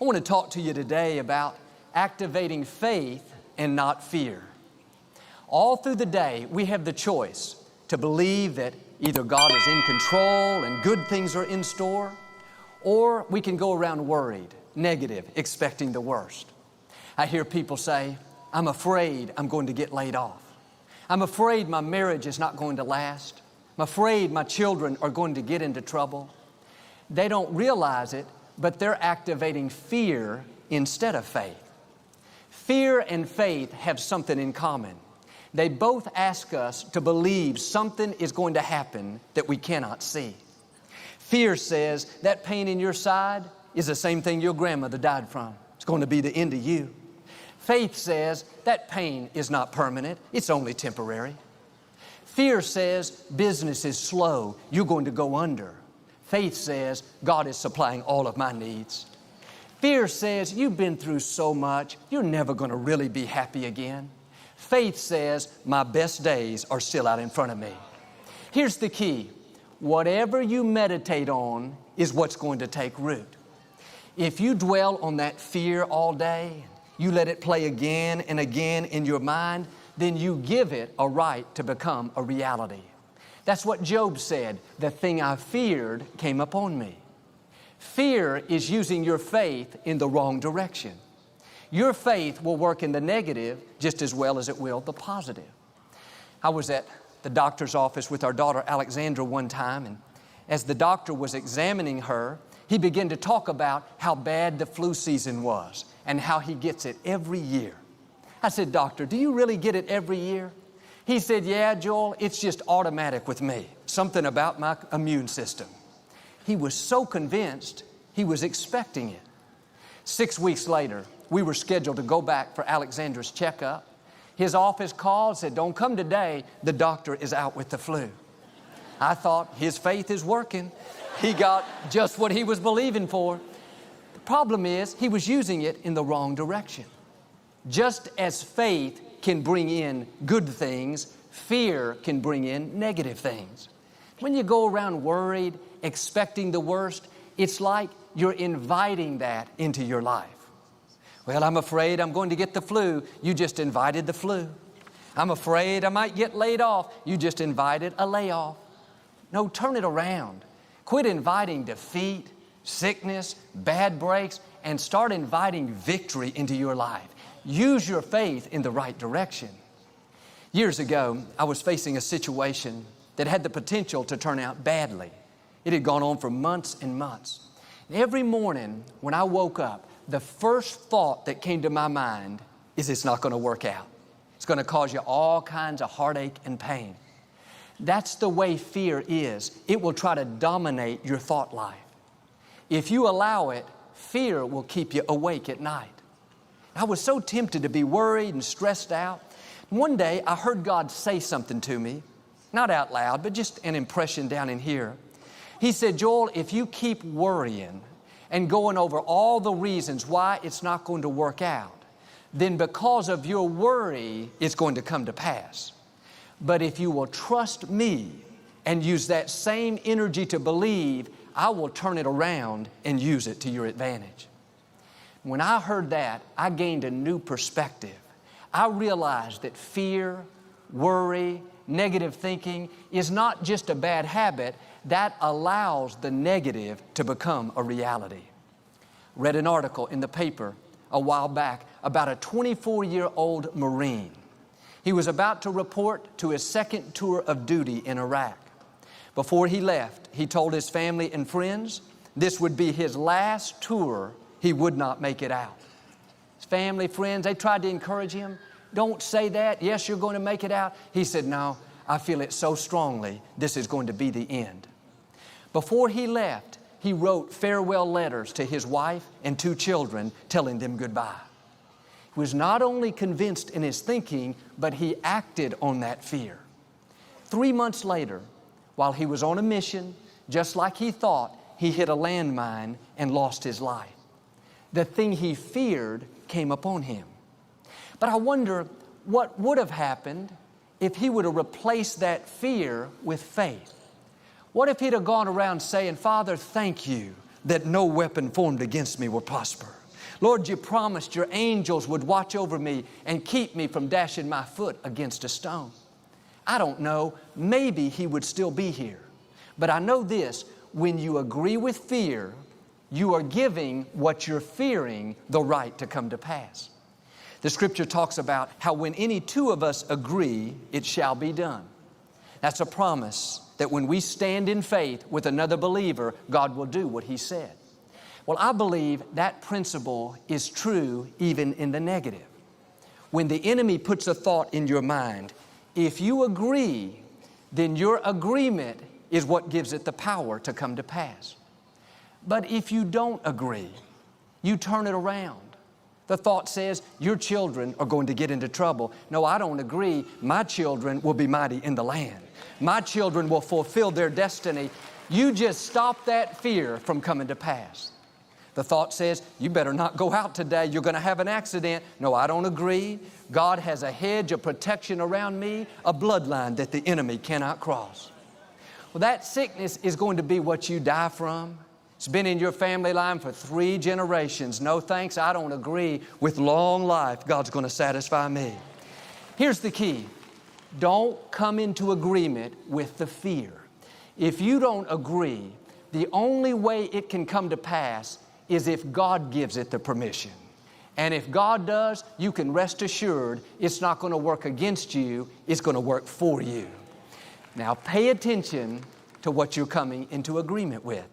I want to talk to you today about activating faith and not fear. All through the day, we have the choice to believe that either God is in control and good things are in store, or we can go around worried, negative, expecting the worst. I hear people say, I'm afraid I'm going to get laid off. I'm afraid my marriage is not going to last. I'm afraid my children are going to get into trouble. They don't realize it, but they're activating fear instead of faith. Fear and faith have something in common. They both ask us to believe something is going to happen that we cannot see. Fear says that pain in your side is the same thing your grandmother died from. It's going to be the end of you. Faith says that pain is not permanent. It's only temporary. Fear says business is slow. You're going to go under. Faith says God is supplying all of my needs. Fear says you've been through so much, you're never going to really be happy again. Faith says my best days are still out in front of me. Here's the key. Whatever you meditate on is what's going to take root. If you dwell on that fear all day, you let it play again and again in your mind, then you give it a right to become a reality. That's what Job said, the thing I feared came upon me. Fear is using your faith in the wrong direction. Your faith will work in the negative just as well as it will the positive. I was at the doctor's office with our daughter Alexandra one time, and as the doctor was examining her, he began to talk about how bad the flu season was and how he gets it every year. I said, Doctor, do you really get it every year? He said, yeah, Joel, it's just automatic with me. Something about my immune system. He was so convinced he was expecting it. 6 weeks later, we were scheduled to go back for Alexandra's checkup. His office called, said, don't come today. The doctor is out with the flu. I thought his faith is working. He got just what he was believing for. The problem is he was using it in the wrong direction. Just as faith can bring in good things, fear can bring in negative things. When you go around worried, expecting the worst, it's like you're inviting that into your life. Well, I'm afraid I'm going to get the flu. You just invited the flu. I'm afraid I might get laid off. You just invited a layoff. No, turn it around. Quit inviting defeat, sickness, bad breaks, and start inviting victory into your life. Use your faith in the right direction. Years ago, I was facing a situation that had the potential to turn out badly. It had gone on for months and months. And every morning when I woke up, the first thought that came to my mind is it's not going to work out. It's going to cause you all kinds of heartache and pain. That's the way fear is. It will try to dominate your thought life. If you allow it, fear will keep you awake at night. I was so tempted to be worried and stressed out. One day I heard God say something to me, not out loud, but just an impression down in here. He said, Joel, if you keep worrying and going over all the reasons why it's not going to work out, then because of your worry, it's going to come to pass. But if you will trust me and use that same energy to believe, I will turn it around and use it to your advantage. When I heard that, I gained a new perspective. I realized that fear, worry, negative thinking is not just a bad habit. That allows the negative to become a reality. Read an article in the paper a while back about a 24-year-old Marine. He was about to report to his second tour of duty in Iraq. Before he left, he told his family and friends this would be his last tour. He would not make it out. His family, friends, they tried to encourage him. Don't say that. Yes, you're going to make it out. He said, no, I feel it so strongly. This is going to be the end. Before he left, he wrote farewell letters to his wife and 2 children, telling them goodbye. He was not only convinced in his thinking, but he acted on that fear. 3 months later, while he was on a mission, just like he thought, he hit a landmine and lost his life. The thing he feared came upon him. But I wonder what would have happened if he would have replaced that fear with faith. What if he'd have gone around saying, Father, thank you that no weapon formed against me will prosper. Lord, you promised your angels would watch over me and keep me from dashing my foot against a stone. I don't know, maybe He would still be here. But I know this, when you agree with fear, you are giving what you're fearing the right to come to pass. The Scripture talks about how when any two of us agree, it shall be done. That's a promise that when we stand in faith with another believer, God will do what He said. Well, I believe that principle is true even in the negative. When the enemy puts a thought in your mind, if you agree, then your agreement is what gives it the power to come to pass. But if you don't agree, you turn it around. The thought says, your children are going to get into trouble. No, I don't agree. My children will be mighty in the land. My children will fulfill their destiny. You just stop that fear from coming to pass. The thought says, you better not go out today. You're going to have an accident. No, I don't agree. God has a hedge of protection around me, a bloodline that the enemy cannot cross. Well, that sickness is going to be what you die from. It's been in your family line for 3 generations. No thanks, I don't agree. With long life, God's going to satisfy me. Here's the key. Don't come into agreement with the fear. If you don't agree, the only way it can come to pass is if God gives it the permission. And if God does, you can rest assured it's not going to work against you, it's going to work for you. Now pay attention to what you're coming into agreement with.